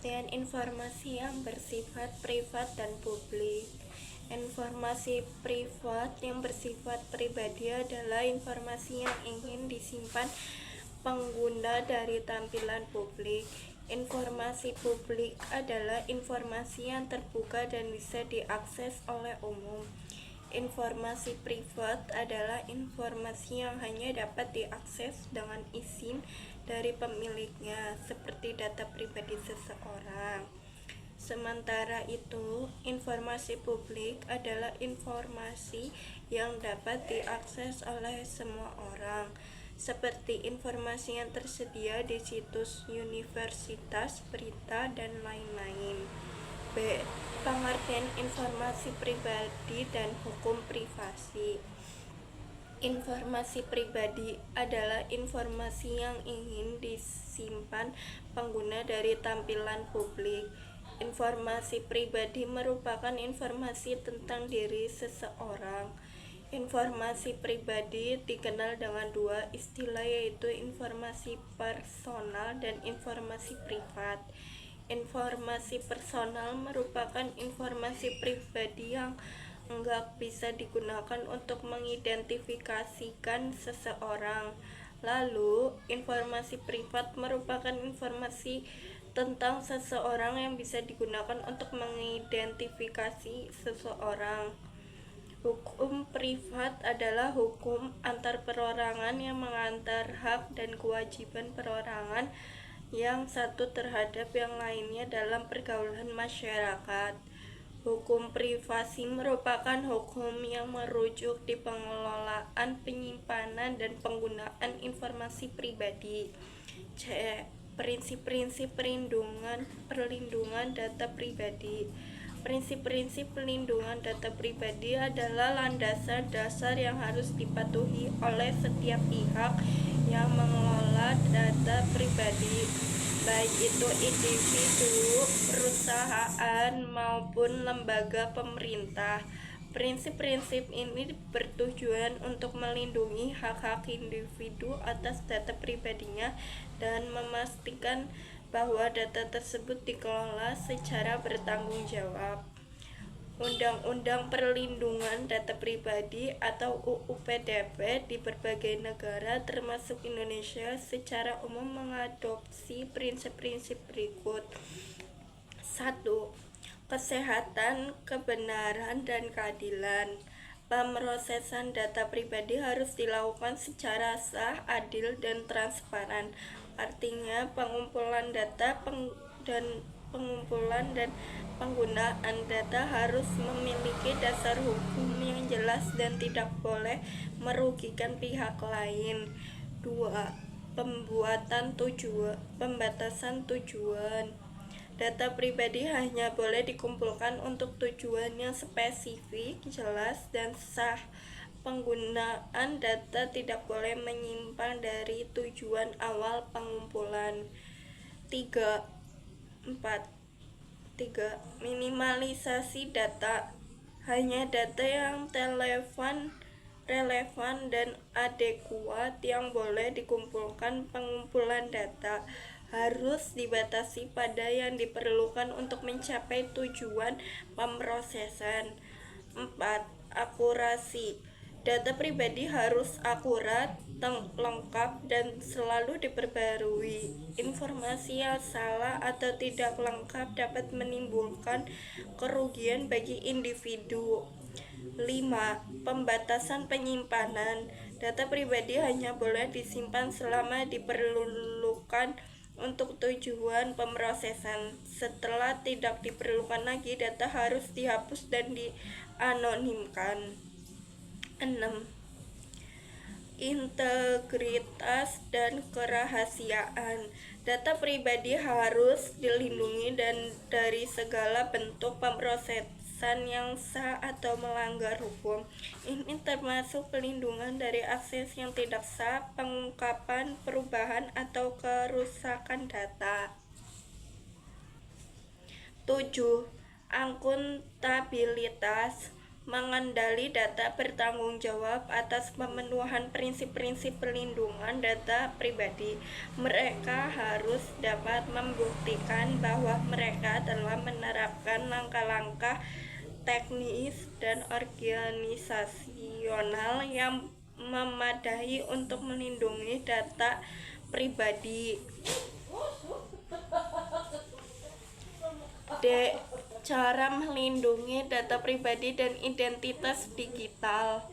Pengertian informasi yang bersifat privat dan publik. Informasi privat yang bersifat pribadi adalah informasi yang ingin disimpan pengguna dari tampilan publik. Informasi publik adalah informasi yang terbuka dan bisa diakses oleh umum. Informasi privat adalah informasi yang hanya dapat diakses dengan izin dari pemiliknya, seperti data pribadi seseorang. Sementara itu, informasi publik adalah informasi yang dapat diakses oleh semua orang, seperti informasi yang tersedia di situs universitas, berita, dan lain-lain. B. Pengertian informasi pribadi dan hukum privasi. Informasi pribadi adalah informasi yang ingin disimpan pengguna dari tampilan publik. Informasi pribadi merupakan informasi tentang diri seseorang. Informasi pribadi dikenal dengan dua istilah, yaitu informasi personal dan informasi privat. Informasi personal merupakan informasi pribadi yang enggak bisa digunakan untuk mengidentifikasikan seseorang. Lalu, informasi privat merupakan informasi tentang seseorang yang bisa digunakan untuk mengidentifikasi seseorang. Hukum privat adalah hukum antar perorangan yang mengantar hak dan kewajiban perorangan yang satu terhadap yang lainnya dalam pergaulan masyarakat. Hukum privasi merupakan hukum yang merujuk di pengelolaan, penyimpanan, dan penggunaan informasi pribadi. C. Prinsip-prinsip perlindungan data pribadi. Prinsip-prinsip pelindungan data pribadi adalah landasan dasar yang harus dipatuhi oleh setiap pihak yang mengelola data pribadi, baik itu individu, perusahaan, maupun lembaga pemerintah. Prinsip-prinsip ini bertujuan untuk melindungi hak-hak individu atas data pribadinya dan memastikan bahwa data tersebut dikelola secara bertanggung jawab. Undang-undang Perlindungan Data Pribadi atau UU PDP di berbagai negara termasuk Indonesia secara umum mengadopsi prinsip-prinsip berikut. 1. Kesehatan, kebenaran, dan keadilan. Pemrosesan data pribadi harus dilakukan secara sah, adil, dan transparan. Artinya, pengumpulan data dan penggunaan data harus memiliki dasar hukum yang jelas dan tidak boleh merugikan pihak lain. 2. Pembatasan tujuan. Data pribadi hanya boleh dikumpulkan untuk tujuan yang spesifik, jelas, dan sah. Penggunaan data tidak boleh menyimpang dari tujuan awal pengumpulan. 3. Minimalisasi data. Hanya data yang relevan dan adekuat yang boleh dikumpulkan. Pengumpulan data harus dibatasi pada yang diperlukan untuk mencapai tujuan pemrosesan. 4. Akurasi. Data pribadi harus akurat, lengkap, dan selalu diperbarui. Informasi yang salah atau tidak lengkap dapat menimbulkan kerugian bagi individu. 5. Pembatasan penyimpanan. Data pribadi hanya boleh disimpan selama diperlukan untuk tujuan pemrosesan. Setelah tidak diperlukan lagi, data harus dihapus dan dianonimkan. 6. Integritas dan kerahasiaan. Data pribadi harus dilindungi dari segala bentuk pemrosesan yang sah atau melanggar hukum. Ini termasuk pelindungan dari akses yang tidak sah, pengungkapan, perubahan, atau kerusakan data. 7. Akuntabilitas. mengendali data, bertanggung jawab atas pemenuhan prinsip-prinsip perlindungan data pribadi. Mereka harus dapat membuktikan bahwa mereka telah menerapkan langkah-langkah teknis dan organisasional yang memadai untuk melindungi data pribadi. D. Cara melindungi data pribadi dan identitas digital.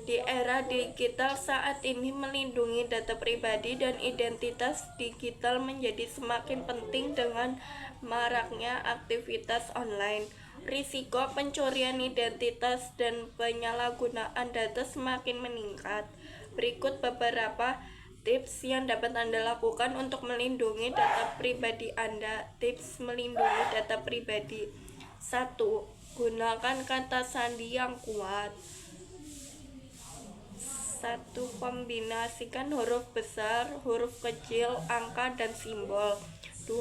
Di era digital saat ini, melindungi data pribadi dan identitas digital menjadi semakin penting dengan maraknya aktivitas online. Risiko pencurian identitas dan penyalahgunaan data semakin meningkat. Berikut beberapa tips yang dapat Anda lakukan untuk melindungi data pribadi Anda. Tips melindungi data pribadi. 1. Gunakan kata sandi yang kuat. 1. Kombinasikan huruf besar, huruf kecil, angka, dan simbol. 2.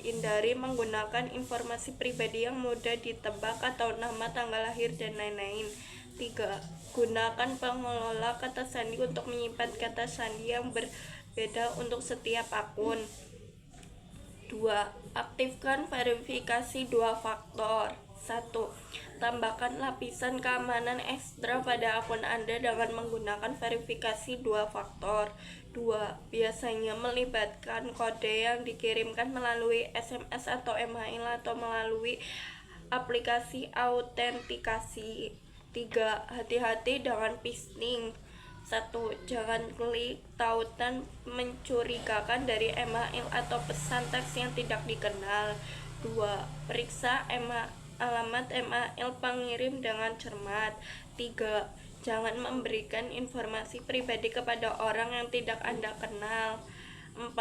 Hindari menggunakan informasi pribadi yang mudah ditebak atau nama, tanggal lahir, dan lain-lain. 3. Gunakan pengelola kata sandi untuk menyimpan kata sandi yang berbeda untuk setiap akun. 2. Aktifkan verifikasi 2 faktor. 1. Tambahkan lapisan keamanan ekstra pada akun Anda dengan menggunakan verifikasi 2 faktor. 2. Biasanya melibatkan kode yang dikirimkan melalui SMS atau email atau melalui aplikasi autentikasi. 3. Hati-hati dengan phishing. 1. Jangan klik tautan mencurigakan dari email atau pesan teks yang tidak dikenal. 2. Periksa alamat email pengirim dengan cermat. 3. Jangan memberikan informasi pribadi kepada orang yang tidak Anda kenal. 4.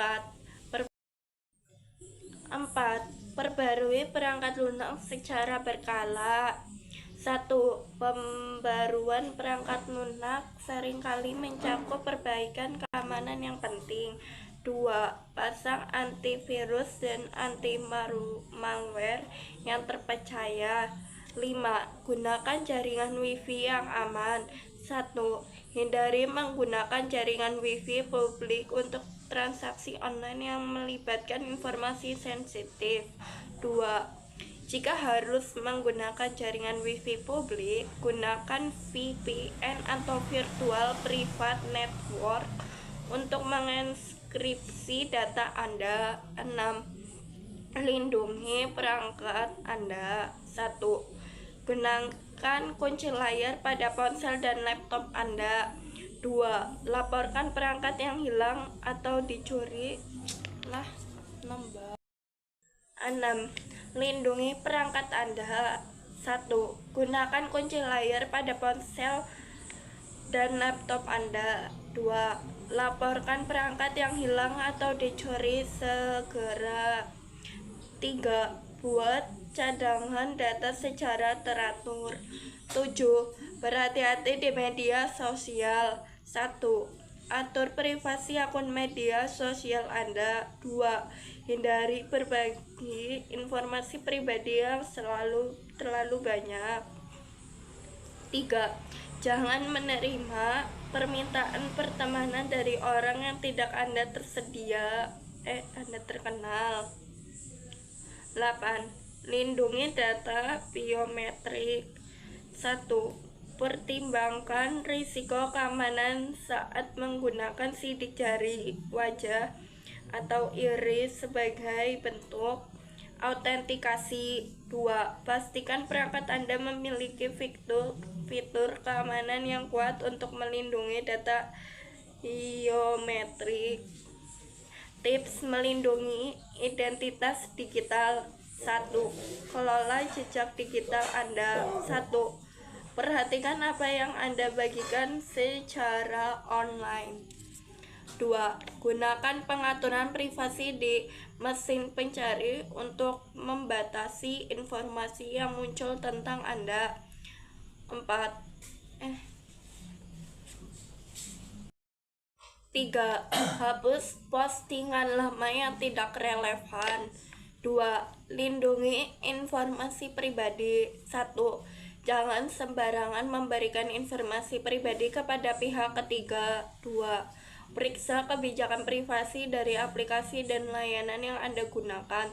Perbarui perangkat lunak secara berkala. 1. Pembaruan perangkat lunak seringkali mencakup perbaikan keamanan yang penting. 2. Pasang antivirus dan anti-malware yang terpercaya. 5. Gunakan jaringan Wi-Fi yang aman. 1. Hindari menggunakan jaringan Wi-Fi publik untuk transaksi online yang melibatkan informasi sensitif. 2. Jika harus menggunakan jaringan Wi-Fi publik, gunakan VPN atau Virtual Private Network untuk mengenkripsi data Anda. 6. Lindungi perangkat Anda. 1. Gunakan kunci layar pada ponsel dan laptop Anda. 2. Laporkan perangkat yang hilang atau dicuri. 6. Lindungi perangkat Anda. 1. Gunakan kunci layar pada ponsel dan laptop Anda. 2. Laporkan perangkat yang hilang atau dicuri segera. 3. Buat cadangan data secara teratur. 7. Berhati-hati di media sosial. 1. Atur privasi akun media sosial Anda. 2. Hindari berbagi informasi pribadi yang terlalu banyak. 3. Jangan menerima permintaan pertemanan dari orang yang tidak Anda terkenal. 8. Lindungi data biometrik. 1. Pertimbangkan risiko keamanan saat menggunakan sidik jari wajah atau iris sebagai bentuk autentikasi. 2. Pastikan perangkat Anda memiliki fitur keamanan yang kuat untuk melindungi data biometrik. Tips melindungi identitas digital. 1. Kelola jejak digital Anda. 1. Perhatikan apa yang Anda bagikan secara online. 2. Gunakan pengaturan privasi di mesin pencari untuk membatasi informasi yang muncul tentang Anda. 3. Hapus postingan lama yang tidak relevan. 2. Lindungi informasi pribadi. 1. Jangan sembarangan memberikan informasi pribadi kepada pihak ketiga. 2. Periksa kebijakan privasi dari aplikasi dan layanan yang Anda gunakan.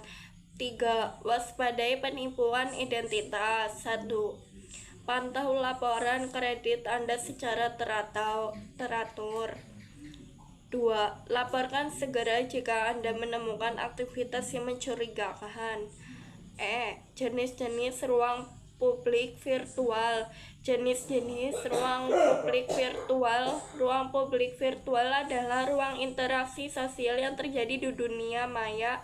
3. Waspadai penipuan identitas. 1. Pantau laporan kredit Anda secara teratur. 2. Laporkan segera jika Anda menemukan aktivitas yang mencurigakan. Jenis-jenis ruang publik virtual. Jenis-jenis ruang publik virtual. Ruang publik virtual adalah ruang interaksi sosial yang terjadi di dunia maya